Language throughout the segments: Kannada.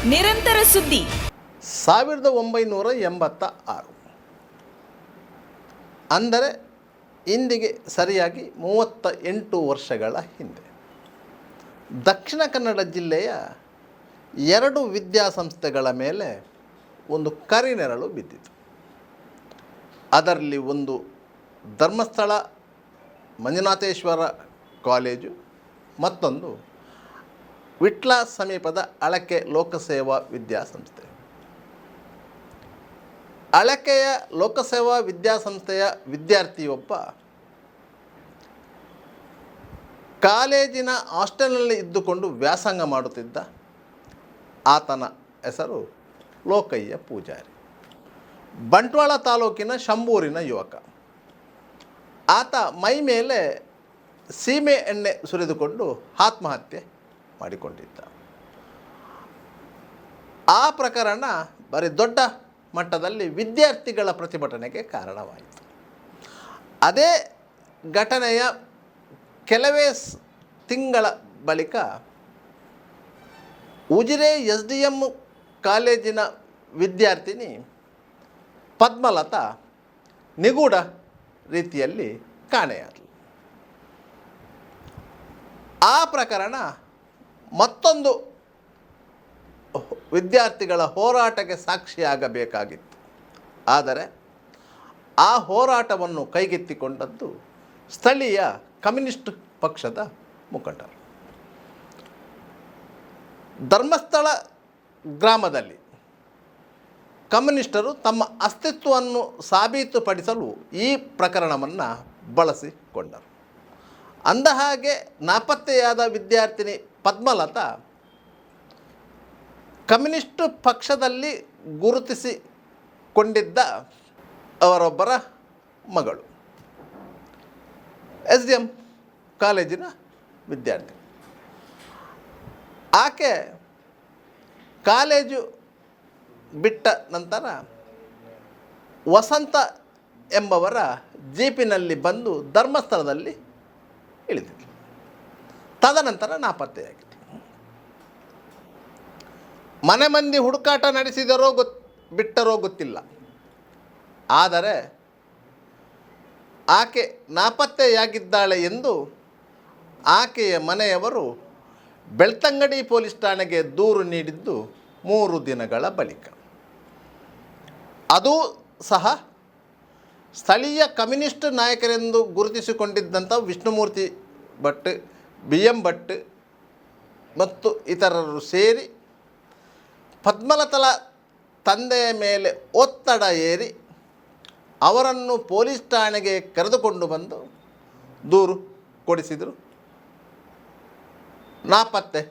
ನಿರಂತರ ಸುದ್ದಿ 1986 ಅಂದರೆ ಇಂದಿಗೆ ಸರಿಯಾಗಿ 38 ವರ್ಷಗಳ ಹಿಂದೆ ದಕ್ಷಿಣ ಕನ್ನಡ ಜಿಲ್ಲೆಯ 2 ವಿದ್ಯಾಸಂಸ್ಥೆಗಳ ಮೇಲೆ ಒಂದು ಕರಿನೆರಳು ಬಿದ್ದಿತು. ಅದರಲ್ಲಿ ಒಂದು ಧರ್ಮಸ್ಥಳ ಮಂಜುನಾಥೇಶ್ವರ ಕಾಲೇಜು, ಮತ್ತೊಂದು ವಿಟ್ಲ ಸಮೀಪದ ಅಳಕೆ ಲೋಕಸೇವಾ ವಿದ್ಯಾಸಂಸ್ಥೆ. ಅಳಕೆಯ ಲೋಕಸೇವಾ ವಿದ್ಯಾಸಂಸ್ಥೆಯ ವಿದ್ಯಾರ್ಥಿಯೊಬ್ಬ ಕಾಲೇಜಿನ ಹಾಸ್ಟೆಲ್ನಲ್ಲಿ ಇದ್ದುಕೊಂಡು ವ್ಯಾಸಂಗ ಮಾಡುತ್ತಿದ್ದ. ಆತನ ಹೆಸರು ಲೋಕಯ್ಯ ಪೂಜಾರಿ. ಬಂಟ್ವಾಳ ತಾಲೂಕಿನ ಶಂಭೂರಿನ ಯುವಕ. ಆತ ಮೈ ಮೇಲೆ ಸೀಮೆ ಎಣ್ಣೆ ಸುರಿದುಕೊಂಡು ಆತ್ಮಹತ್ಯೆ ಮಾಡಿಕೊಂಡಿದ್ದ. ಆ ಪ್ರಕರಣ ಬರೀ ದೊಡ್ಡ ಮಟ್ಟದಲ್ಲಿ ವಿದ್ಯಾರ್ಥಿಗಳ ಪ್ರತಿಭಟನೆಗೆ ಕಾರಣವಾಯಿತು. ಅದೇ ಘಟನೆಯ ಕೆಲವೇ ತಿಂಗಳ ಬಳಿಕ ಉಜಿರೆ SDM ಕಾಲೇಜಿನ ವಿದ್ಯಾರ್ಥಿನಿ ಪದ್ಮಲತಾ ನಿಗೂಢ ರೀತಿಯಲ್ಲಿ ಕಾಣೆಯಾದಳು. ಆ ಪ್ರಕರಣ ಮತ್ತೊಂದು ವಿದ್ಯಾರ್ಥಿಗಳ ಹೋರಾಟಕ್ಕೆ ಸಾಕ್ಷಿಯಾಗಬೇಕಾಗಿತ್ತು. ಆದರೆ ಆ ಹೋರಾಟವನ್ನು ಕೈಗೆತ್ತಿಕೊಂಡದ್ದು ಸ್ಥಳೀಯ ಕಮ್ಯುನಿಸ್ಟ್ ಪಕ್ಷದ ಮುಖಂಡರು. ಧರ್ಮಸ್ಥಳ ಗ್ರಾಮದಲ್ಲಿ ಕಮ್ಯುನಿಸ್ಟರು ತಮ್ಮ ಅಸ್ತಿತ್ವವನ್ನು ಸಾಬೀತುಪಡಿಸಲು ಈ ಪ್ರಕರಣವನ್ನು ಬಳಸಿಕೊಂಡರು. ಅಂದಹಾಗೆ ನಾಪತ್ತೆಯಾದ ವಿದ್ಯಾರ್ಥಿನಿ ಪದ್ಮಲತಾ ಕಮ್ಯುನಿಸ್ಟ್ ಪಕ್ಷದಲ್ಲಿ ಗುರುತಿಸಿಕೊಂಡಿದ್ದ ಅವರೊಬ್ಬರ ಮಗಳು. SDM ಕಾಲೇಜಿನ ವಿದ್ಯಾರ್ಥಿ. ಆಕೆ ಕಾಲೇಜು ಬಿಟ್ಟ ನಂತರ ವಸಂತ ಎಂಬವರ ಜೀಪಿನಲ್ಲಿ ಬಂದು ಧರ್ಮಸ್ಥಳದಲ್ಲಿ ಇಳಿದಿದ್ದರು. ತದನಂತರ ನಾಪತ್ತೆಯಾಗಿತ್ತು. ಮನೆ ಮಂದಿ ಹುಡುಕಾಟ ನಡೆಸಿದರೋ ಬಿಟ್ಟರೋ ಗೊತ್ತಿಲ್ಲ. ಆದರೆ ಆಕೆ ನಾಪತ್ತೆಯಾಗಿದ್ದಾಳೆ ಎಂದು ಆಕೆಯ ಮನೆಯವರು ಬೆಳ್ತಂಗಡಿ ಪೊಲೀಸ್ ಠಾಣೆಗೆ ದೂರು ನೀಡಿದ್ದು 3 ದಿನಗಳ ಬಳಿಕ. ಅದೂ ಸಹ ಸ್ಥಳೀಯ ಕಮ್ಯುನಿಸ್ಟ್ ನಾಯಕರೆಂದು ಗುರುತಿಸಿಕೊಂಡಿದ್ದಂಥ ವಿಷ್ಣುಮೂರ್ತಿ ಭಟ್, BM ಭಟ್ ಮತ್ತು ಇತರರು ಸೇರಿ ಪದ್ಮಲತಳ ತಂದೆಯ ಮೇಲೆ ಒತ್ತಡ ಏರಿ ಅವರನ್ನು ಪೊಲೀಸ್ ಠಾಣೆಗೆ ಕರೆದುಕೊಂಡು ಬಂದು ದೂರು ಕೊಡಿಸಿದರು. ನಾಪತ್ತೆ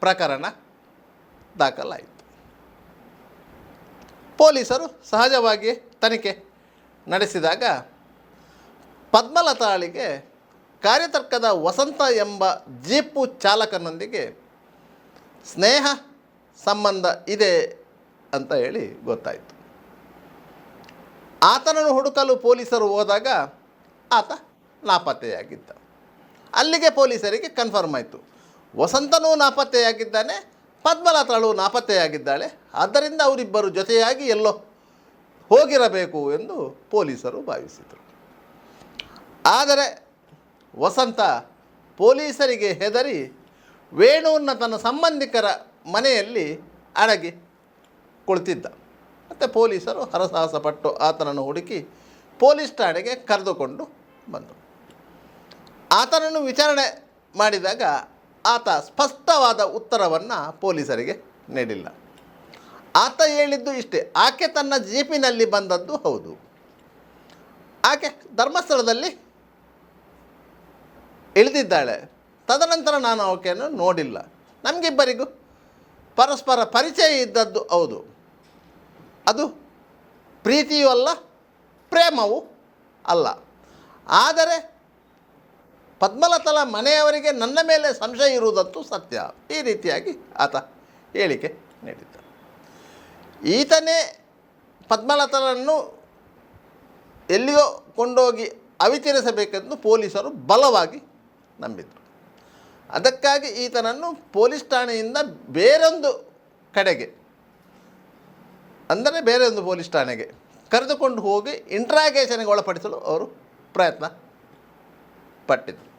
ಪ್ರಕರಣ ದಾಖಲಾಯಿತು. ಪೊಲೀಸರು ಸಹಜವಾಗಿ ತನಿಖೆ ನಡೆಸಿದಾಗ ಪದ್ಮಲತಾಳಿಗೆ ಕಾರ್ಯತರ್ಕದ ವಸಂತ ಎಂಬ ಜೀಪು ಚಾಲಕನೊಂದಿಗೆ ಸ್ನೇಹ ಸಂಬಂಧ ಇದೆ ಅಂತ ಹೇಳಿ ಗೊತ್ತಾಯಿತು. ಆತನನ್ನು ಹುಡುಕಲು ಪೊಲೀಸರು ಹೋದಾಗ ಆತ ನಾಪತ್ತೆಯಾಗಿದ್ದ. ಅಲ್ಲಿಗೆ ಪೊಲೀಸರಿಗೆ ಕನ್ಫರ್ಮ್ ಆಯಿತು, ವಸಂತನೂ ನಾಪತ್ತೆಯಾಗಿದ್ದಾನೆ, ಪದ್ಮಲತಾಳು ನಾಪತ್ತೆಯಾಗಿದ್ದಾಳೆ. ಆದ್ದರಿಂದ ಅವರಿಬ್ಬರು ಜೊತೆಯಾಗಿ ಎಲ್ಲೋ ಹೋಗಿರಬೇಕು ಎಂದು ಪೊಲೀಸರು ಭಾವಿಸಿದರು. ಆದರೆ ವಸಂತ ಪೊಲೀಸರಿಗೆ ಹೆದರಿ ವೇಣುವನ್ನು ತನ್ನ ಸಂಬಂಧಿಕರ ಮನೆಯಲ್ಲಿ ಅಡಗಿ ಕುಳಿತಿದ್ದ. ಮತ್ತು ಪೊಲೀಸರು ಹರಸಾಹಸಪಟ್ಟು ಆತನನ್ನು ಹುಡುಕಿ ಪೊಲೀಸ್ ಠಾಣೆಗೆ ಕರೆದುಕೊಂಡು ಬಂದರು. ಆತನನ್ನು ವಿಚಾರಣೆ ಮಾಡಿದಾಗ ಆತ ಸ್ಪಷ್ಟವಾದ ಉತ್ತರವನ್ನು ಪೊಲೀಸರಿಗೆ ನೀಡಿಲ್ಲ. ಆತ ಹೇಳಿದ್ದು ಇಷ್ಟೇ: ಆಕೆ ತನ್ನ ಜೀಪಿನಲ್ಲಿ ಬಂದದ್ದು ಹೌದು, ಆಕೆ ಧರ್ಮಸ್ಥಳದಲ್ಲಿ ಇಳಿದಿದ್ದಾಳೆ, ತದನಂತರ ನಾನು ಆಕೆಯನ್ನು ನೋಡಿಲ್ಲ, ನಮಗಿಬ್ಬರಿಗೂ ಪರಸ್ಪರ ಪರಿಚಯ ಇದ್ದದ್ದು ಹೌದು, ಅದು ಪ್ರೀತಿಯೂ ಅಲ್ಲ, ಪ್ರೇಮವೂ ಅಲ್ಲ. ಆದರೆ ಪದ್ಮಲತಳ ಮನೆಯವರಿಗೆ ನನ್ನ ಮೇಲೆ ಸಂಶಯ ಇರುವುದಂತೂ ಸತ್ಯ. ಈ ರೀತಿಯಾಗಿ ಆತ ಹೇಳಿಕೆ ನೀಡಿದ್ದ. ಈತನೇ ಪದ್ಮಲತಳನ್ನು ಎಲ್ಲಿಯೋ ಕೊಂಡೋಗಿ ಅವಿಚರಿಸಬೇಕೆಂದು ಪೊಲೀಸರು ಬಲವಾಗಿ ನಂಬಿದರು. ಅದಕ್ಕಾಗಿ ಈತನನ್ನು ಪೊಲೀಸ್ ಠಾಣೆಯಿಂದ ಬೇರೊಂದು ಕಡೆಗೆ, ಅಂದರೆ ಬೇರೆ ಒಂದು ಪೊಲೀಸ್ ಠಾಣೆಗೆ ಕರೆದುಕೊಂಡು ಹೋಗಿ ಇಂಟ್ರಾಗೇಷನ್ಗೆ ಒಳಪಡಿಸಲು ಅವರು ಪ್ರಯತ್ನ ಪಟ್ಟಿದ್ದರು.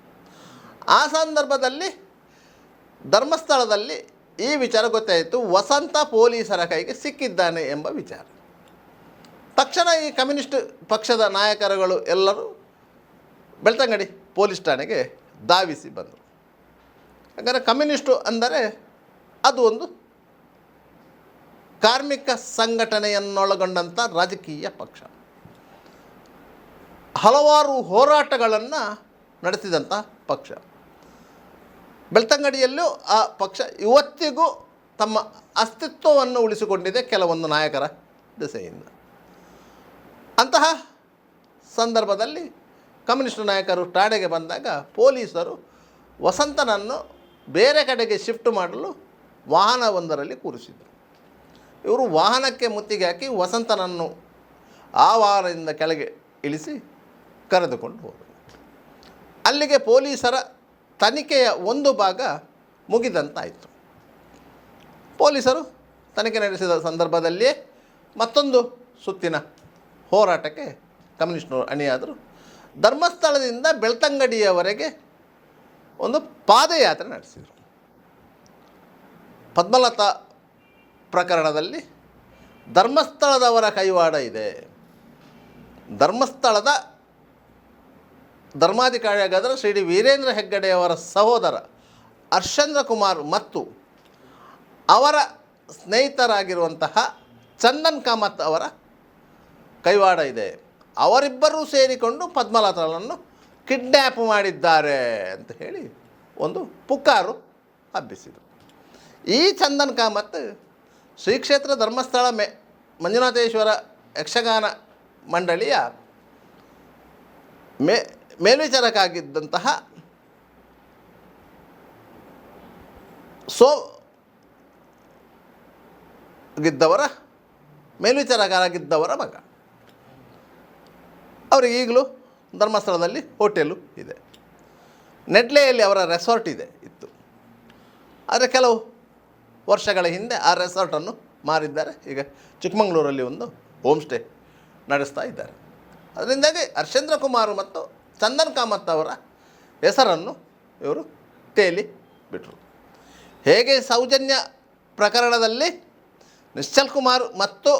ಆ ಸಂದರ್ಭದಲ್ಲಿ ಧರ್ಮಸ್ಥಳದಲ್ಲಿ ಈ ವಿಚಾರ ಗೊತ್ತಾಯಿತು, ವಸಂತ ಪೊಲೀಸರ ಕೈಗೆ ಸಿಕ್ಕಿದ್ದಾನೆ ಎಂಬ ವಿಚಾರ. ತಕ್ಷಣ ಈ ಕಮ್ಯುನಿಸ್ಟ್ ಪಕ್ಷದ ನಾಯಕರುಗಳು ಎಲ್ಲರೂ ಬೆಳ್ತಂಗಡಿ ಪೊಲೀಸ್ ಠಾಣೆಗೆ ಧಾವಿಸಿ ಬಂದರು. ಯಾಕಂದರೆ ಕಮ್ಯುನಿಸ್ಟು ಅಂದರೆ ಅದು ಒಂದು ಕಾರ್ಮಿಕ ಸಂಘಟನೆಯನ್ನೊಳಗೊಂಡಂಥ ರಾಜಕೀಯ ಪಕ್ಷ. ಹಲವಾರು ಹೋರಾಟಗಳನ್ನು ನಡೆಸಿದಂಥ ಪಕ್ಷ. ಬೆಳ್ತಂಗಡಿಯಲ್ಲೂ ಆ ಪಕ್ಷ ಇವತ್ತಿಗೂ ತಮ್ಮ ಅಸ್ತಿತ್ವವನ್ನು ಉಳಿಸಿಕೊಂಡಿದೆ ಕೆಲವೊಂದು ನಾಯಕರ ದೆಸೆಯಿಂದ. ಅಂತಹ ಸಂದರ್ಭದಲ್ಲಿ ಕಮ್ಯುನಿಸ್ಟ್ ನಾಯಕರು ಠಾಣೆಗೆ ಬಂದಾಗ ಪೊಲೀಸರು ವಸಂತನನ್ನು ಬೇರೆ ಕಡೆಗೆ ಶಿಫ್ಟ್ ಮಾಡಲು ವಾಹನವೊಂದರಲ್ಲಿ ಕೂರಿಸಿದರು. ಇವರು ವಾಹನಕ್ಕೆ ಮುತ್ತಿಗೆ ಹಾಕಿ ವಸಂತನನ್ನು ಆ ವಾಹನದಿಂದ ಕೆಳಗೆ ಇಳಿಸಿ ಕರೆದುಕೊಂಡು ಹೋದರು. ಅಲ್ಲಿಗೆ ಪೊಲೀಸರ ತನಿಖೆಯ ಒಂದು ಭಾಗ ಮುಗಿದಂತಾಯಿತು. ಪೊಲೀಸರು ತನಿಖೆ ನಡೆಸಿದ ಸಂದರ್ಭದಲ್ಲಿಯೇ ಮತ್ತೊಂದು ಸುತ್ತಿನ ಹೋರಾಟಕ್ಕೆ ಕಮ್ಯುನಿಸ್ಟ್ನವರು ಅಣಿಯಾದರು. ಧರ್ಮಸ್ಥಳದಿಂದ ಬೆಳ್ತಂಗಡಿಯವರೆಗೆ ಒಂದು ಪಾದಯಾತ್ರೆ ನಡೆಸಿದರು. ಪದ್ಮಲತಾ ಪ್ರಕರಣದಲ್ಲಿ ಧರ್ಮಸ್ಥಳದವರ ಕೈವಾಡ ಇದೆ. ಧರ್ಮಸ್ಥಳದ ಧರ್ಮಾಧಿಕಾರಿಯಾಗಾದ ಶ್ರೀ ಡಿ ವೀರೇಂದ್ರ ಹೆಗ್ಗಡೆಯವರ ಸಹೋದರ ಹರ್ಷೇಂದ್ರ ಕುಮಾರ್ ಮತ್ತು ಅವರ ಸ್ನೇಹಿತರಾಗಿರುವಂತಹ ಚಂದನ್ ಕಾಮತ್ ಅವರ ಕೈವಾಡ ಇದೆ. ಅವರಿಬ್ಬರೂ ಸೇರಿಕೊಂಡು ಪದ್ಮಲತಾಳನ್ನು ಕಿಡ್ನ್ಯಾಪ್ ಮಾಡಿದ್ದಾರೆ ಅಂತ ಹೇಳಿ ಒಂದು ಪುಕಾರು ಹಬ್ಬಿಸಿದರು. ಈ ಚಂದನ್ ಕಾಮತ್ ಶ್ರೀ ಕ್ಷೇತ್ರ ಧರ್ಮಸ್ಥಳ ಮಂಜುನಾಥೇಶ್ವರ ಯಕ್ಷಗಾನ ಮಂಡಳಿಯ ಮೇಲ್ವಿಚಾರಕಾಗಿದ್ದಂತಹ ಮೇಲ್ವಿಚಾರಕರಾಗಿದ್ದವರ ಮಗ. ಅವರಿಗೆ ಈಗಲೂ ಧರ್ಮಸ್ಥಳದಲ್ಲಿ ಹೋಟೆಲು ಇದೆ. ನೆಡ್ಲೆಯಲ್ಲಿ ಅವರ ರೆಸಾರ್ಟ್ ಇತ್ತು. ಆದರೆ ಕೆಲವು ವರ್ಷಗಳ ಹಿಂದೆ ಆ ರೆಸಾರ್ಟನ್ನು ಮಾರಿದ್ದಾರೆ. ಈಗ ಚಿಕ್ಕಮಗಳೂರಲ್ಲಿ ಒಂದು ಹೋಮ್ ಸ್ಟೇ ನಡೆಸ್ತಾ ಇದ್ದಾರೆ. ಅದರಿಂದಾಗಿ ಹರ್ಷೇಂದ್ರ ಕುಮಾರ್ ಮತ್ತು ಚಂದನ್ ಕಾಮತ್ ಅವರ ಹೆಸರನ್ನು ಇವರು ತೇಲಿ ಬಿಟ್ಟರು. ಹೇಗೆ ಸೌಜನ್ಯ ಪ್ರಕರಣದಲ್ಲಿ ನಿಶ್ಚಲ್ ಕುಮಾರ್ ಮತ್ತು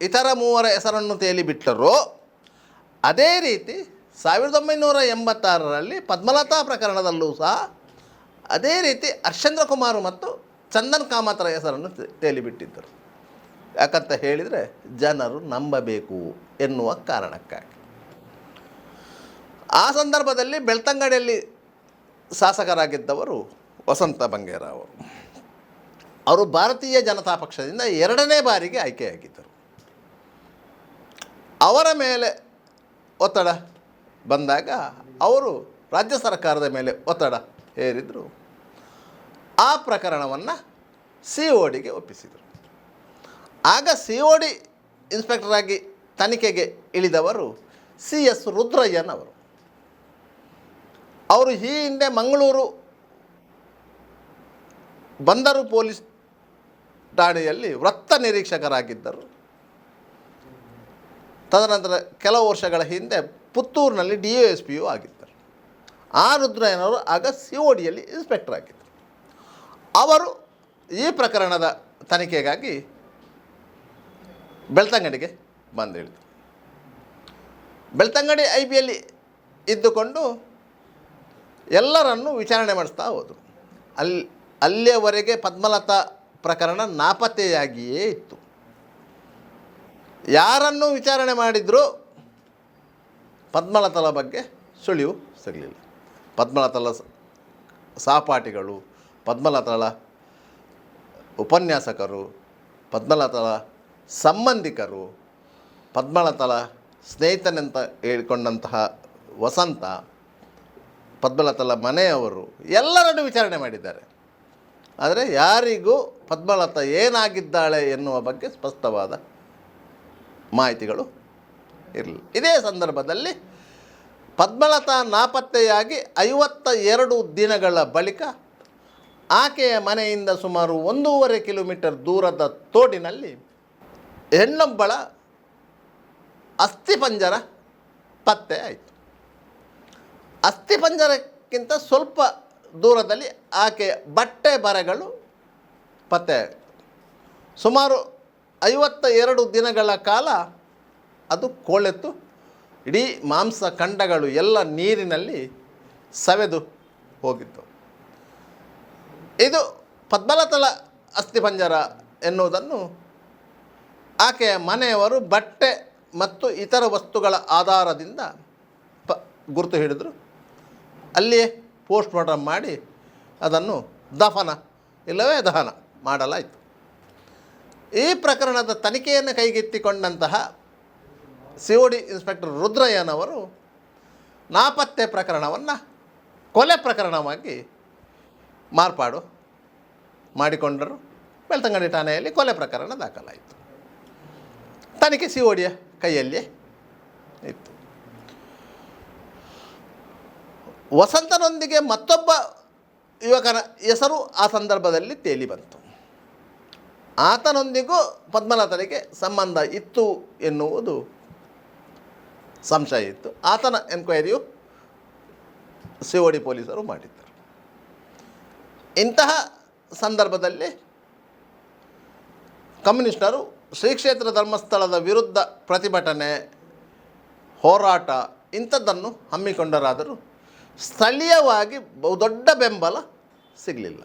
ಇತರ ಮೂವರ ಹೆಸರನ್ನು ತೇಲಿ ಬಿಟ್ಟರೋ, ಅದೇ ರೀತಿ 1986ರಲ್ಲಿ ಪದ್ಮಲತಾ ಪ್ರಕರಣದಲ್ಲೂ ಸಹ ಅದೇ ರೀತಿ ಹರ್ಷೇಂದ್ರ ಕುಮಾರ್ ಮತ್ತು ಚಂದನ್ ಕಾಮತರ ಹೆಸರನ್ನು ತೇಲಿಬಿಟ್ಟಿದ್ದರು. ಯಾಕಂತ ಹೇಳಿದರೆ ಜನರು ನಂಬಬೇಕು ಎನ್ನುವ ಕಾರಣಕ್ಕಾಗಿ. ಆ ಸಂದರ್ಭದಲ್ಲಿ ಬೆಳ್ತಂಗಡಿಯಲ್ಲಿ ಶಾಸಕರಾಗಿದ್ದವರು ವಸಂತ ಬಂಗೇರ ಅವರು ಭಾರತೀಯ ಜನತಾ ಪಕ್ಷದಿಂದ 2ನೇ ಬಾರಿಗೆ ಆಯ್ಕೆಯಾಗಿದ್ದರು. ಅವರ ಮೇಲೆ ಒತ್ತಡ ಬಂದಾಗ ಅವರು ರಾಜ್ಯ ಸರ್ಕಾರದ ಮೇಲೆ ಒತ್ತಡ ಹೇರಿದರು. ಆ ಪ್ರಕರಣವನ್ನು CODಗೆ ಒಪ್ಪಿಸಿದರು. ಆಗ COD ಇನ್ಸ್ಪೆಕ್ಟರಾಗಿ ತನಿಖೆಗೆ ಇಳಿದವರು CS ರುದ್ರಯ್ಯನವರು. ಅವರು ಈ ಹಿಂದೆ ಮಂಗಳೂರು ಬಂದರು ಪೊಲೀಸ್ ಠಾಣೆಯಲ್ಲಿ ವೃತ್ತ ನಿರೀಕ್ಷಕರಾಗಿದ್ದರು. ತದನಂತರ ಕೆಲವು ವರ್ಷಗಳ ಹಿಂದೆ ಪುತ್ತೂರಿನಲ್ಲಿ DOSPಯೂ ಆಗಿದ್ದರು. ಆ ರುದ್ರಯ್ಯನವರು ಆಗ CODಯಲ್ಲಿ ಇನ್ಸ್ಪೆಕ್ಟರ್ ಆಗಿದ್ದರು. ಅವರು ಈ ಪ್ರಕರಣದ ತನಿಖೆಗಾಗಿ ಬೆಳ್ತಂಗಡಿಗೆ ಬಂದಿಳಿದರು. ಬೆಳ್ತಂಗಡಿ IBಯಲ್ಲಿ ಇದ್ದುಕೊಂಡು ಎಲ್ಲರನ್ನೂ ವಿಚಾರಣೆ ಮಾಡಿಸ್ತಾ ಹೋದರು. ಅಲ್ಲಿಯವರೆಗೆ ಪದ್ಮಲತಾ ಪ್ರಕರಣ ನಾಪತ್ತೆಯಾಗಿಯೇ ಇತ್ತು. ಯಾರನ್ನು ವಿಚಾರಣೆ ಮಾಡಿದರೂ ಪದ್ಮಲತಾಳ ಬಗ್ಗೆ ಸುಳಿವು ಸಿಗಲಿಲ್ಲ. ಪದ್ಮಲತಾಳ ಸಹಪಾಠಿಗಳು, ಪದ್ಮಲತಾಳ ಉಪನ್ಯಾಸಕರು, ಪದ್ಮಲತಾಳ ಸಂಬಂಧಿಕರು, ಪದ್ಮಲತಾಳ ಸ್ನೇಹಿತನೆಂತ ಹೇಳಿಕೊಂಡಂತಹ ವಸಂತ, ಪದ್ಮಲತಾಳ ಮನೆಯವರು ಎಲ್ಲರನ್ನು ವಿಚಾರಣೆ ಮಾಡಿದ್ದಾರೆ. ಆದರೆ ಯಾರಿಗೂ ಪದ್ಮಲತಾ ಏನಾಗಿದ್ದಾಳೆ ಎನ್ನುವ ಬಗ್ಗೆ ಸ್ಪಷ್ಟವಾದ ಮಾಹಿತಿಗಳು ಇರಲಿಲ್ಲ. ಇದೇ ಸಂದರ್ಭದಲ್ಲಿ ಪದ್ಮಲತಾ ನಾಪತ್ತೆಯಾಗಿ 52 ದಿನಗಳ ಬಳಿಕ ಆಕೆಯ ಮನೆಯಿಂದ ಸುಮಾರು 1.5 ಕಿಲೋಮೀಟರ್ ದೂರದ ತೋಡಿನಲ್ಲಿ ಹೆಣ್ಣೊಬ್ಬಳ ಅಸ್ಥಿಪಂಜರ ಪತ್ತೆ ಆಯಿತು. ಅಸ್ಥಿಪಂಜರಕ್ಕಿಂತ ಸ್ವಲ್ಪ ದೂರದಲ್ಲಿ ಆಕೆಯ ಬಟ್ಟೆ ಬರೆಗಳು ಪತ್ತೆ. ಸುಮಾರು 52 ದಿನಗಳ ಕಾಲ ಅದು ಕೊಳೆತು ಇಡೀ ಮಾಂಸ ಖಂಡಗಳು ಎಲ್ಲ ನೀರಿನಲ್ಲಿ ಸವೆದು ಹೋಗಿತ್ತು. ಇದು ಪದ್ಮಲತಳ ಅಸ್ಥಿಪಂಜರ ಎನ್ನುವುದನ್ನು ಆಕೆಯ ಮನೆಯವರು ಬಟ್ಟೆ ಮತ್ತು ಇತರ ವಸ್ತುಗಳ ಆಧಾರದಿಂದ ಗುರುತು ಹಿಡಿದರು. ಅಲ್ಲಿಯೇ ಪೋಸ್ಟ್ ಮಾರ್ಟಮ್ ಮಾಡಿ ಅದನ್ನು ದಫನ ಇಲ್ಲವೇ ದಹನ ಮಾಡಲಾಯಿತು. ಈ ಪ್ರಕರಣದ ತನಿಖೆಯನ್ನು ಕೈಗೆತ್ತಿಕೊಂಡಂತಹ COD ಇನ್ಸ್ಪೆಕ್ಟರ್ ರುದ್ರಯ್ಯನವರು ನಾಪತ್ತೆ ಪ್ರಕರಣವನ್ನು ಕೊಲೆ ಪ್ರಕರಣವಾಗಿ ಮಾರ್ಪಾಡು ಮಾಡಿಕೊಂಡರು. ಬೆಳ್ತಂಗಡಿ ಠಾಣೆಯಲ್ಲಿ ಕೊಲೆ ಪ್ರಕರಣ ದಾಖಲಾಯಿತು. ತನಿಖೆ CODಯ ಕೈಯಲ್ಲಿಯೇ ಇತ್ತು. ವಸಂತನೊಂದಿಗೆ ಮತ್ತೊಬ್ಬ ಯುವಕನ ಹೆಸರು ಆ ಸಂದರ್ಭದಲ್ಲಿ ತೇಲಿ ಬಂತು. ಆತನೊಂದಿಗೂ ಪದ್ಮಲತಳಿಗೆ ಸಂಬಂಧ ಇತ್ತು ಎನ್ನುವುದು ಸಂಶಯ ಇತ್ತು. ಆತನ ಎನ್ಕ್ವೈರಿಯು COD ಪೊಲೀಸರು ಮಾಡಿದ್ದರು. ಇಂತಹ ಸಂದರ್ಭದಲ್ಲಿ ಕಮ್ಯುನಿಸ್ಟರು ಶ್ರೀ ಕ್ಷೇತ್ರ ಧರ್ಮಸ್ಥಳದ ವಿರುದ್ಧ ಪ್ರತಿಭಟನೆ, ಹೋರಾಟ ಇಂಥದ್ದನ್ನು ಹಮ್ಮಿಕೊಂಡರಾದರೂ ಸ್ಥಳೀಯವಾಗಿ ಬಹುದೊಡ್ಡ ಬೆಂಬಲ ಸಿಗಲಿಲ್ಲ.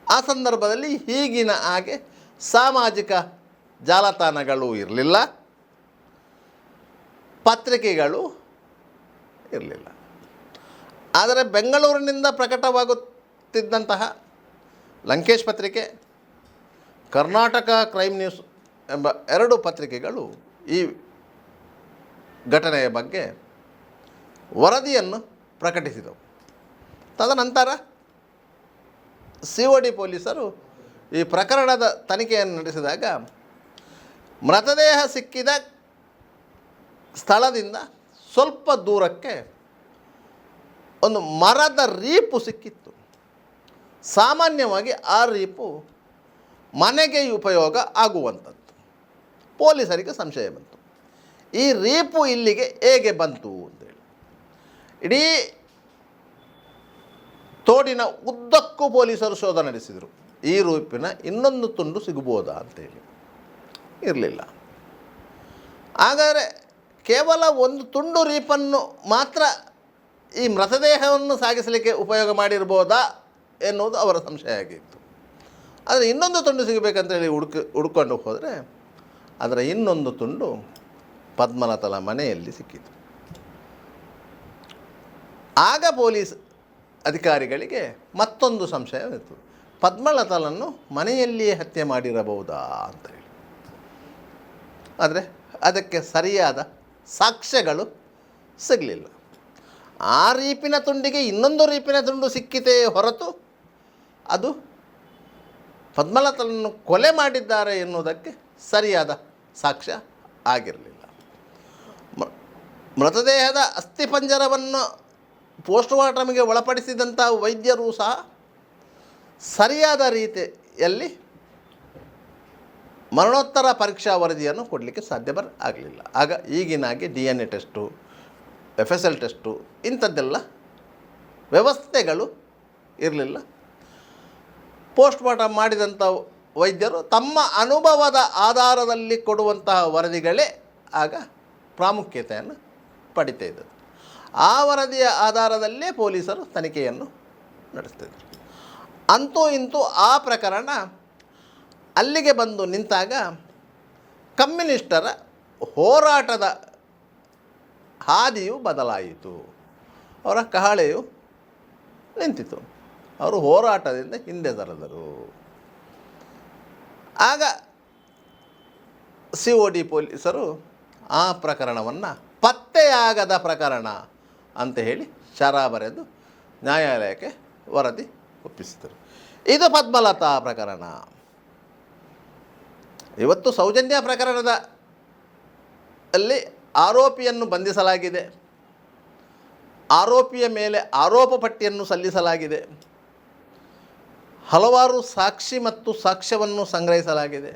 ಆ ಸಂದರ್ಭದಲ್ಲಿ ಈಗಿನ ಹಾಗೆ ಸಾಮಾಜಿಕ ಜಾಲತಾಣಗಳು ಇರಲಿಲ್ಲ, ಪತ್ರಿಕೆಗಳು ಇರಲಿಲ್ಲ. ಆದರೆ ಬೆಂಗಳೂರಿನಿಂದ ಪ್ರಕಟವಾಗುತ್ತಿದ್ದಂತಹ ಲಂಕೇಶ್ ಪತ್ರಿಕೆ, ಕರ್ನಾಟಕ ಕ್ರೈಮ್ ನ್ಯೂಸ್ ಎಂಬ 2 ಪತ್ರಿಕೆಗಳು ಈ ಘಟನೆಯ ಬಗ್ಗೆ ವರದಿಯನ್ನು ಪ್ರಕಟಿಸಿದವು. ತದನಂತರ COD ಪೊಲೀಸರು ಈ ಪ್ರಕರಣದ ತನಿಖೆಯನ್ನು ನಡೆಸಿದಾಗ ಮೃತದೇಹ ಸಿಕ್ಕಿದ ಸ್ಥಳದಿಂದ ಸ್ವಲ್ಪ ದೂರಕ್ಕೆ ಒಂದು ಮರದ ರೀಪು ಸಿಕ್ಕಿತ್ತು. ಸಾಮಾನ್ಯವಾಗಿ ಆ ರೀಪು ಮನೆಗೆ ಉಪಯೋಗ ಆಗುವಂಥದ್ದು. ಪೊಲೀಸರಿಗೆ ಸಂಶಯ ಬಂತು, ಈ ರೀಪು ಇಲ್ಲಿಗೆ ಹೇಗೆ ಬಂತು ಅಂತೇಳಿ. ಇಡೀ ತೋಡಿನ ಉದ್ದಕ್ಕೂ ಪೊಲೀಸರು ಶೋಧ ನಡೆಸಿದರು. ಈ ರೂಪಿನ ಇನ್ನೊಂದು ತುಂಡು ಸಿಗಬಹುದಾ ಅಂತೇಳಿ. ಇರಲಿಲ್ಲ. ಹಾಗಾದರೆ ಕೇವಲ ಒಂದು ತುಂಡು ರೀಪನ್ನು ಮಾತ್ರ ಈ ಮೃತದೇಹವನ್ನು ಸಾಗಿಸಲಿಕ್ಕೆ ಉಪಯೋಗ ಮಾಡಿರ್ಬೋದಾ ಎನ್ನುವುದು ಅವರ ಸಂಶಯ ಆಗಿತ್ತು. ಆದರೆ ಇನ್ನೊಂದು ತುಂಡು ಸಿಗಬೇಕಂತೇಳಿ ಹುಡ್ಕೊಂಡು ಹೋದರೆ ಅದರ ಇನ್ನೊಂದು ತುಂಡು ಪದ್ಮಲತಳ ಮನೆಯಲ್ಲಿ ಸಿಕ್ಕಿತು. ಆಗ ಪೊಲೀಸ್ ಅಧಿಕಾರಿಗಳಿಗೆ ಮತ್ತೊಂದು ಸಂಶಯವಿತ್ತು, ಪದ್ಮಲತಳನ್ನು ಮನೆಯಲ್ಲಿಯೇ ಹತ್ಯೆ ಮಾಡಿರಬಹುದಾ ಅಂತೇಳಿ. ಆದರೆ ಅದಕ್ಕೆ ಸರಿಯಾದ ಸಾಕ್ಷ್ಯಗಳು ಸಿಗಲಿಲ್ಲ. ಆ ರೀಪಿನ ತುಂಡಿಗೆ ಇನ್ನೊಂದು ರೀಪಿನ ತುಂಡು ಸಿಕ್ಕಿತೇ ಹೊರತು ಅದು ಪದ್ಮಲತಳನ್ನು ಕೊಲೆ ಮಾಡಿದ್ದಾರೆ ಎನ್ನುವುದಕ್ಕೆ ಸರಿಯಾದ ಸಾಕ್ಷ್ಯ ಆಗಿರಲಿಲ್ಲ. ಮೃತದೇಹದ ಅಸ್ಥಿಪಂಜರವನ್ನು ಪೋಸ್ಟ್ ಮಾರ್ಟಮ್ಗೆ ಒಳಪಡಿಸಿದಂಥ ವೈದ್ಯರು ಸಹ ಸರಿಯಾದ ರೀತಿಯಲ್ಲಿ ಮರಣೋತ್ತರ ಪರೀಕ್ಷಾ ವರದಿಯನ್ನು ಕೊಡಲಿಕ್ಕೆ ಸಾಧ್ಯ ಆಗಲಿಲ್ಲ. ಆಗ ಈಗಿನಾಗೆ DNA ಟೆಸ್ಟು, FSL ಟೆಸ್ಟು ಇಂಥದ್ದೆಲ್ಲ ವ್ಯವಸ್ಥೆಗಳು ಇರಲಿಲ್ಲ. ಪೋಸ್ಟ್ ಮಾರ್ಟಮ್ ಮಾಡಿದಂಥ ವೈದ್ಯರು ತಮ್ಮ ಅನುಭವದ ಆಧಾರದಲ್ಲಿ ಕೊಡುವಂತಹ ವರದಿಗಳೇ ಆಗ ಪ್ರಾಮುಖ್ಯತೆಯನ್ನು ಪಡಿತಾ ಇದ್ದರು. ಆ ವರದಿಯ ಆಧಾರದಲ್ಲೇ ಪೊಲೀಸರು ತನಿಖೆಯನ್ನು ನಡೆಸ್ತಿದ್ದರು. ಅಂತೂ ಇಂತೂ ಆ ಪ್ರಕರಣ ಅಲ್ಲಿಗೆ ಬಂದು ನಿಂತಾಗ ಕಮ್ಯುನಿಸ್ಟರ ಹೋರಾಟದ ಹಾದಿಯು ಬದಲಾಯಿತು. ಅವರ ಕಹಳೆಯು ನಿಂತಿತು. ಅವರು ಹೋರಾಟದಿಂದ ಹಿಂದೆ ಸರಿದರು. ಆಗ COD ಪೊಲೀಸರು ಆ ಪ್ರಕರಣವನ್ನು ಪತ್ತೆಯಾಗದ ಪ್ರಕರಣ ಅಂತ ಹೇಳಿ ಶರ ಬರೆದು ನ್ಯಾಯಾಲಯಕ್ಕೆ ವರದಿ ಒಪ್ಪಿಸಿದರು. ಇದು ಪದ್ಮಲತಾ ಪ್ರಕರಣ. ಇವತ್ತು ಸೌಜನ್ಯ ಪ್ರಕರಣದ ಅಲ್ಲಿ ಆರೋಪಿಯನ್ನು ಬಂಧಿಸಲಾಗಿದೆ. ಆರೋಪಿಯ ಮೇಲೆ ಆರೋಪ ಪಟ್ಟಿಯನ್ನು ಸಲ್ಲಿಸಲಾಗಿದೆ. ಹಲವಾರು ಸಾಕ್ಷಿ ಮತ್ತು ಸಾಕ್ಷ್ಯವನ್ನು ಸಂಗ್ರಹಿಸಲಾಗಿದೆ.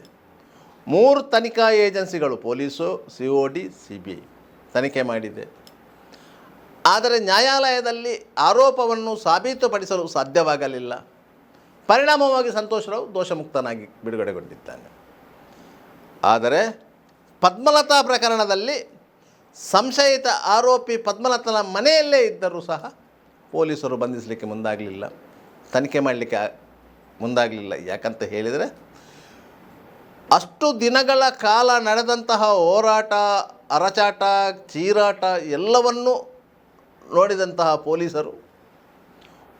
3 ತನಿಖಾ ಏಜೆನ್ಸಿಗಳು ಪೊಲೀಸು, COD, CBI ತನಿಖೆ ಮಾಡಿದೆ. ಆದರೆ ನ್ಯಾಯಾಲಯದಲ್ಲಿ ಆರೋಪವನ್ನು ಸಾಬೀತುಪಡಿಸಲು ಸಾಧ್ಯವಾಗಲಿಲ್ಲ. ಪರಿಣಾಮವಾಗಿ ಸಂತೋಷ್ ರಾವ್ ದೋಷಮುಕ್ತನಾಗಿ ಬಿಡುಗಡೆಗೊಂಡಿದ್ದಾನೆ. ಆದರೆ ಪದ್ಮಲತಾ ಪ್ರಕರಣದಲ್ಲಿ ಸಂಶಯಿತ ಆರೋಪಿ ಪದ್ಮಲತನ ಮನೆಯಲ್ಲೇ ಇದ್ದರೂ ಸಹ ಪೊಲೀಸರು ಬಂಧಿಸಲಿಕ್ಕೆ ಮುಂದಾಗಲಿಲ್ಲ, ತನಿಖೆ ಮಾಡಲಿಕ್ಕೆ ಮುಂದಾಗಲಿಲ್ಲ. ಯಾಕಂತ ಹೇಳಿದರೆ ಅಷ್ಟು ದಿನಗಳ ಕಾಲ ನಡೆದಂತಹ ಹೋರಾಟ, ಅರಚಾಟ, ಚೀರಾಟ ಎಲ್ಲವನ್ನೂ ನೋಡಿದಂತಹ ಪೊಲೀಸರು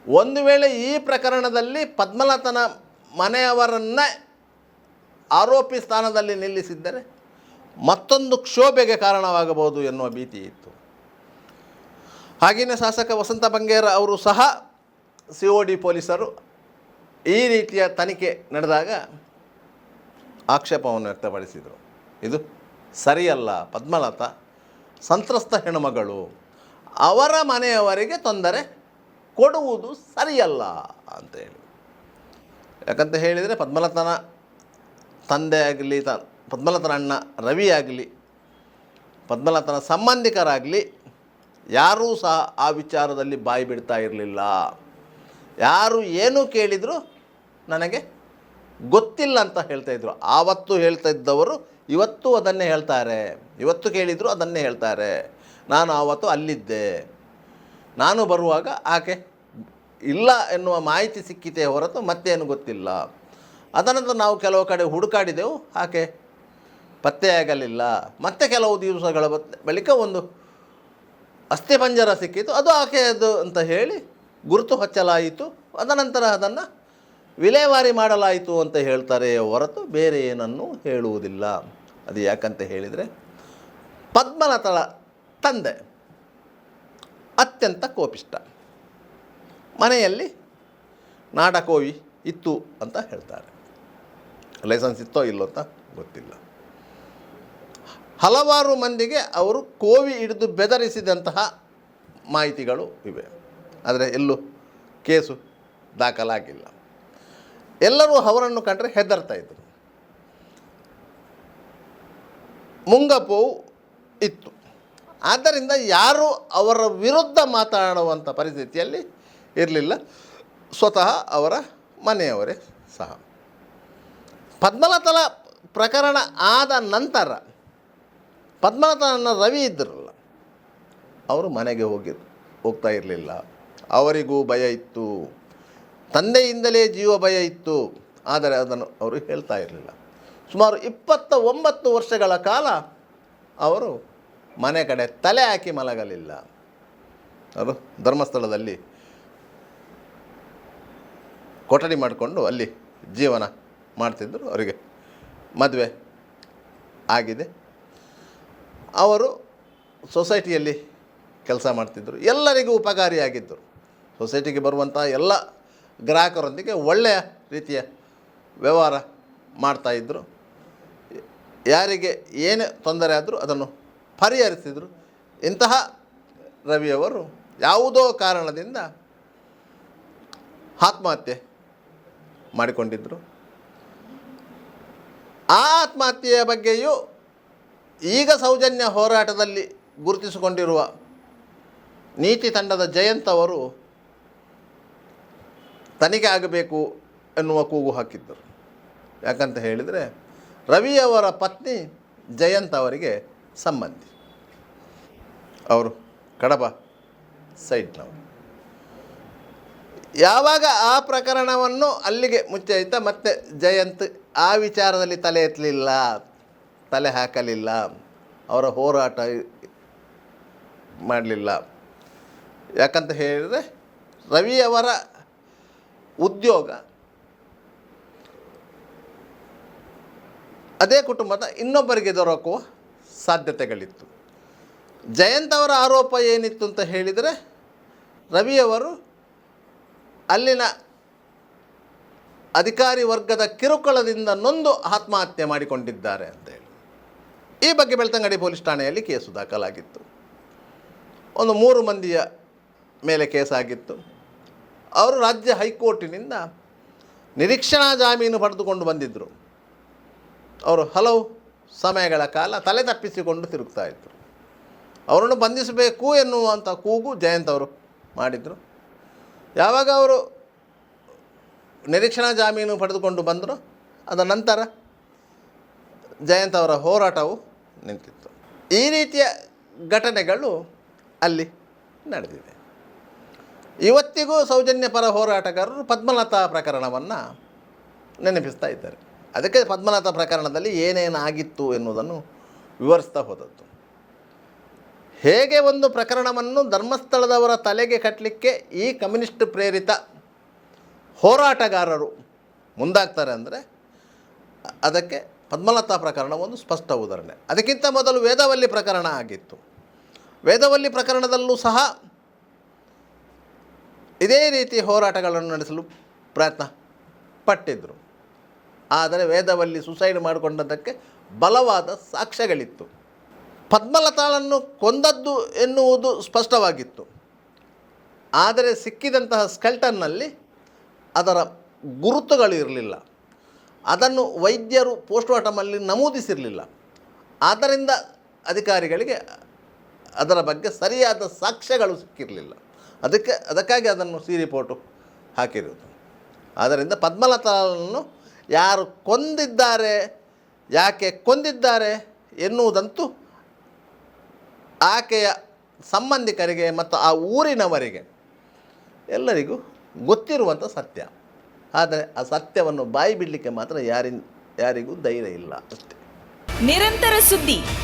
ಒಂದು ವೇಳೆ ಈ ಪ್ರಕರಣದಲ್ಲಿ ಪದ್ಮಲತನ ಮನೆಯವರನ್ನೇ ಆರೋಪಿ ಸ್ಥಾನದಲ್ಲಿ ನಿಲ್ಲಿಸಿದ್ದರೆ ಮತ್ತೊಂದು ಕ್ಷೋಭೆಗೆ ಕಾರಣವಾಗಬಹುದು ಎನ್ನುವ ಭೀತಿ ಇತ್ತು. ಹಾಗೆಯೇ ಶಾಸಕ ವಸಂತ ಬಂಗೇರ ಅವರು ಸಹ COD ಪೊಲೀಸರು ಈ ರೀತಿಯ ತನಿಖೆ ನಡೆದಾಗ ಆಕ್ಷೇಪವನ್ನು ವ್ಯಕ್ತಪಡಿಸಿದರು. ಇದು ಸರಿಯಲ್ಲ, ಪದ್ಮಲತಾ ಸಂತ್ರಸ್ತ ಹೆಣ್ಣುಮಗಳು, ಅವರ ಮನೆಯವರಿಗೆ ತೊಂದರೆ ಕೊಡುವುದು ಸರಿಯಲ್ಲ ಅಂತೇಳಿ. ಯಾಕಂತ ಹೇಳಿದರೆ ಪದ್ಮಲತನ ತಂದೆ ಆಗಲಿ, ಪದ್ಮಲತನ ಅಣ್ಣ ರವಿ ಆಗಲಿ, ಪದ್ಮಲತನ ಸಂಬಂಧಿಕರಾಗಲಿ ಯಾರೂ ಸಹ ಆ ವಿಚಾರದಲ್ಲಿ ಬಾಯಿ ಬಿಡ್ತಾ ಇರಲಿಲ್ಲ. ಯಾರು ಏನು ಕೇಳಿದರೂ ನನಗೆ ಗೊತ್ತಿಲ್ಲ ಅಂತ ಹೇಳ್ತಾಯಿದ್ರು. ಆವತ್ತು ಹೇಳ್ತಾ ಇದ್ದವರು ಇವತ್ತು ಅದನ್ನೇ ಹೇಳ್ತಾರೆ, ಇವತ್ತು ಕೇಳಿದರು ಅದನ್ನೇ ಹೇಳ್ತಾರೆ. ನಾನು ಆವತ್ತು ಅಲ್ಲಿದ್ದೆ, ನಾನು ಬರುವಾಗ ಆಕೆ ಇಲ್ಲ ಎನ್ನುವ ಮಾಹಿತಿ ಸಿಕ್ಕಿತೆ ಹೊರತು ಮತ್ತೇನು ಗೊತ್ತಿಲ್ಲ. ಅದನಂತರ ನಾವು ಕೆಲವು ಕಡೆ ಹುಡುಕಾಡಿದೆವು, ಆಕೆ ಪತ್ತೆಯಾಗಲಿಲ್ಲ. ಮತ್ತೆ ಕೆಲವು ದಿವಸಗಳ ಬಳಿಕ ಒಂದು ಅಸ್ಥಿಪಂಜರ ಸಿಕ್ಕಿತು, ಅದು ಆಕೆಯದು ಅಂತ ಹೇಳಿ ಗುರುತು ಹಚ್ಚಲಾಯಿತು. ಅದನಂತರ ಅದನ್ನು ವಿಲೇವಾರಿ ಮಾಡಲಾಯಿತು ಅಂತ ಹೇಳ್ತಾರೆ ಹೊರತು ಬೇರೆ ಏನನ್ನೂ ಹೇಳುವುದಿಲ್ಲ. ಅದು ಯಾಕಂತ ಹೇಳಿದರೆ ಪದ್ಮಲತಳ ತಂದೆ ಅತ್ಯಂತ ಕೋಪಿಷ್ಟ, ಮನೆಯಲ್ಲಿ ನಾಡಕೋವಿ ಇತ್ತು ಅಂತ ಹೇಳ್ತಾರೆ. ಲೈಸೆನ್ಸ್ ಇತ್ತೋ ಇಲ್ಲೋ ಅಂತ ಗೊತ್ತಿಲ್ಲ. ಹಲವಾರು ಮಂದಿಗೆ ಅವರು ಕೋವಿ ಹಿಡಿದು ಬೆದರಿಸಿದಂತಹ ಮಾಹಿತಿಗಳು ಇವೆ. ಆದರೆ ಎಲ್ಲೂ ಕೇಸು ದಾಖಲಾಗಿಲ್ಲ. ಎಲ್ಲರೂ ಅವರನ್ನು ಕಂಡರೆ ಹೆದರ್ತಾ ಇದ್ದರು. ಮುಂಗಪೋವು ಇತ್ತು. ಆದ್ದರಿಂದ ಯಾರೂ ಅವರ ವಿರುದ್ಧ ಮಾತನಾಡುವಂಥ ಪರಿಸ್ಥಿತಿಯಲ್ಲಿ ಇರಲಿಲ್ಲ, ಸ್ವತಃ ಅವರ ಮನೆಯವರೇ ಸಹ. ಪದ್ಮಲತಳ ಪ್ರಕರಣ ಆದ ನಂತರ ಪದ್ಮಲತನ ರವಿ ಇದ್ದರಲ್ಲ, ಅವರು ಮನೆಗೆ ಹೋಗ್ತಾ ಇರಲಿಲ್ಲ. ಅವರಿಗೂ ಭಯ ಇತ್ತು, ತಂದೆಯಿಂದಲೇ ಜೀವ ಭಯ ಇತ್ತು. ಆದರೆ ಅದನ್ನು ಅವರು ಹೇಳ್ತಾ ಇರಲಿಲ್ಲ. ಸುಮಾರು 29 ವರ್ಷಗಳ ಕಾಲ ಅವರು ಮನೆ ಕಡೆ ತಲೆ ಹಾಕಿ ಮಲಗಲಿಲ್ಲ. ಅವರು ಧರ್ಮಸ್ಥಳದಲ್ಲಿ ಕೊಠಡಿ ಮಾಡಿಕೊಂಡು ಅಲ್ಲಿ ಜೀವನ ಮಾಡ್ತಿದ್ದರು. ಅವರಿಗೆ ಮದುವೆ ಆಗಿದೆ. ಅವರು ಸೊಸೈಟಿಯಲ್ಲಿ ಕೆಲಸ ಮಾಡ್ತಿದ್ದರು. ಎಲ್ಲರಿಗೂ ಉಪಕಾರಿಯಾಗಿದ್ದರು. ಸೊಸೈಟಿಗೆ ಬರುವಂಥ ಎಲ್ಲ ಗ್ರಾಹಕರೊಂದಿಗೆ ಒಳ್ಳೆಯ ರೀತಿಯ ವ್ಯವಹಾರ ಮಾಡ್ತಾಯಿದ್ದರು. ಯಾರಿಗೆ ಏನು ತೊಂದರೆ ಆದರೂ ಅದನ್ನು ಪರಿಹರಿಸಿದರು. ಇಂತಹ ರವಿಯವರು ಯಾವುದೋ ಕಾರಣದಿಂದ ಆತ್ಮಹತ್ಯೆ ಮಾಡಿಕೊಂಡಿದ್ದರು. ಆ ಆತ್ಮಹತ್ಯೆಯ ಬಗ್ಗೆಯೂ ಈಗ ಸೌಜನ್ಯ ಹೋರಾಟದಲ್ಲಿ ಗುರುತಿಸಿಕೊಂಡಿರುವ ನೀತಿ ತಂಡದ ಜಯಂತ್ ಅವರು ತನಿಖೆ ಆಗಬೇಕು ಎನ್ನುವ ಕೂಗು ಹಾಕಿದ್ದರು. ಯಾಕಂತ ಹೇಳಿದರೆ ರವಿಯವರ ಪತ್ನಿ ಜಯಂತ್ ಅವರಿಗೆ ಸಂಬಂಧಿ, ಅವರು ಕಡಬ ಸೈಡ್ನವರು. ಯಾವಾಗ ಆ ಪ್ರಕರಣವನ್ನು ಅಲ್ಲಿಗೆ ಮುಚ್ಚಾಯಿತಾ, ಮತ್ತೆ ಜಯಂತ್ ಆ ವಿಚಾರದಲ್ಲಿ ತಲೆ ಎತ್ತಲಿಲ್ಲ, ತಲೆ ಹಾಕಲಿಲ್ಲ, ಅವರ ಹೋರಾಟ ಮಾಡಲಿಲ್ಲ. ಯಾಕಂತ ಹೇಳಿದರೆ ರವಿಯವರ ಉದ್ಯೋಗ ಅದೇ ಕುಟುಂಬದ ಇನ್ನೊಬ್ಬರಿಗೆ ದೊರಕುವ ಸಾಧ್ಯತೆಗಳಿತ್ತು. ಜಯಂತ್ ಅವರ ಆರೋಪ ಏನಿತ್ತು ಅಂತ ಹೇಳಿದರೆ, ರವಿಯವರು ಅಲ್ಲಿನ ಅಧಿಕಾರಿ ವರ್ಗದ ಕಿರುಕುಳದಿಂದ ನೊಂದು ಆತ್ಮಹತ್ಯೆ ಮಾಡಿಕೊಂಡಿದ್ದಾರೆ ಅಂತೇಳಿ. ಈ ಬಗ್ಗೆ ಬೆಳ್ತಂಗಡಿ ಪೊಲೀಸ್ ಠಾಣೆಯಲ್ಲಿ ಕೇಸು ದಾಖಲಾಗಿತ್ತು. ಒಂದು 3 ಮಂದಿಯ ಮೇಲೆ ಕೇಸಾಗಿತ್ತು. ಅವರು ರಾಜ್ಯ ಹೈಕೋರ್ಟಿನಿಂದ ನಿರೀಕ್ಷಣಾ ಜಾಮೀನು ಪಡೆದುಕೊಂಡು ಬಂದಿದ್ದರು. ಅವರು ಹಲವು ಸಮಯಗಳ ಕಾಲ ತಲೆ ತಪ್ಪಿಸಿಕೊಂಡು ತಿರುಗ್ತಾ ಇದ್ದರು. ಅವರನ್ನು ಬಂಧಿಸಬೇಕು ಎನ್ನುವಂಥ ಕೂಗು ಜಯಂತ್ ಅವರು ಮಾಡಿದರು. ಯಾವಾಗ ಅವರು ನಿರೀಕ್ಷಣಾ ಜಾಮೀನು ಪಡೆದುಕೊಂಡು ಬಂದರು, ಅದರ ನಂತರ ಜಯಂತ್ ಅವರ ಹೋರಾಟವು ನಿಂತಿತ್ತು. ಈ ರೀತಿಯ ಘಟನೆಗಳು ಅಲ್ಲಿ ನಡೆದಿದೆ. ಇವತ್ತಿಗೂ ಸೌಜನ್ಯ ಪರ ಹೋರಾಟಗಾರರು ಪದ್ಮಲತಾ ಪ್ರಕರಣವನ್ನು ನೆನಪಿಸ್ತಾ ಇದ್ದಾರೆ. ಅದಕ್ಕೆ ಪದ್ಮಲತಾ ಪ್ರಕರಣದಲ್ಲಿ ಏನೇನಾಗಿತ್ತು ಎನ್ನುವುದನ್ನು ವಿವರಿಸ್ತಾ ಹೋದದ್ದು. ಹೇಗೆ ಒಂದು ಪ್ರಕರಣವನ್ನು ಧರ್ಮಸ್ಥಳದವರ ತಲೆಗೆ ಕಟ್ಟಲಿಕ್ಕೆ ಈ ಕಮ್ಯುನಿಸ್ಟ್ ಪ್ರೇರಿತ ಹೋರಾಟಗಾರರು ಮುಂದಾಗ್ತಾರೆ ಅಂದರೆ ಅದಕ್ಕೆ ಪದ್ಮಲತಾ ಪ್ರಕರಣ ಒಂದು ಸ್ಪಷ್ಟ ಉದಾಹರಣೆ. ಅದಕ್ಕಿಂತ ಮೊದಲು ವೇದವಲ್ಲಿ ಪ್ರಕರಣ ಆಗಿತ್ತು. ವೇದವಲ್ಲಿ ಪ್ರಕರಣದಲ್ಲೂ ಸಹ ಇದೇ ರೀತಿ ಹೋರಾಟಗಳನ್ನು ನಡೆಸಲು ಪ್ರಯತ್ನ ಪಟ್ಟಿದ್ದರು. ಆದರೆ ವೇದವಲ್ಲಿ ಸುಸೈಡ್ ಮಾಡಿಕೊಂಡದ್ದಕ್ಕೆ ಬಲವಾದ ಸಾಕ್ಷ್ಯಗಳಿತ್ತು. ಪದ್ಮಲತಾಳನ್ನು ಕೊಂದದ್ದು ಎನ್ನುವುದು ಸ್ಪಷ್ಟವಾಗಿತ್ತು. ಆದರೆ ಸಿಕ್ಕಿದಂತಹ ಸ್ಕೆಲ್ಟನ್ನಲ್ಲಿ ಅದರ ಗುರುತುಗಳು ಇರಲಿಲ್ಲ. ಅದನ್ನು ವೈದ್ಯರು ಪೋಸ್ಟ್ಮಾರ್ಟಮಲ್ಲಿ ನಮೂದಿಸಿರಲಿಲ್ಲ. ಆದ್ದರಿಂದ ಅಧಿಕಾರಿಗಳಿಗೆ ಅದರ ಬಗ್ಗೆ ಸರಿಯಾದ ಸಾಕ್ಷ್ಯಗಳು ಸಿಕ್ಕಿರಲಿಲ್ಲ. ಅದಕ್ಕಾಗಿ ಅದನ್ನು ಸಿ ರಿಪೋರ್ಟು ಹಾಕಿರುವುದು. ಆದ್ದರಿಂದ ಪದ್ಮಲತಾಳನ್ನು ಯಾರು ಕೊಂದಿದ್ದಾರೆ, ಯಾಕೆ ಕೊಂದಿದ್ದಾರೆ ಎನ್ನುವುದಂತೂ ಆಕೆಯ ಸಂಬಂಧಿಕರಿಗೆ ಮತ್ತು ಆ ಊರಿನವರಿಗೆ ಎಲ್ಲರಿಗೂ ಗೊತ್ತಿರುವಂಥ ಸತ್ಯ. ಆದರೆ ಆ ಸತ್ಯವನ್ನು ಬಾಯಿ ಬಿಡಲಿಕ್ಕೆ ಮಾತ್ರ ಯಾರಿಗೂ ಧೈರ್ಯ ಇಲ್ಲ ಅಷ್ಟೇ. ನಿರಂತರ ಸುದ್ದಿ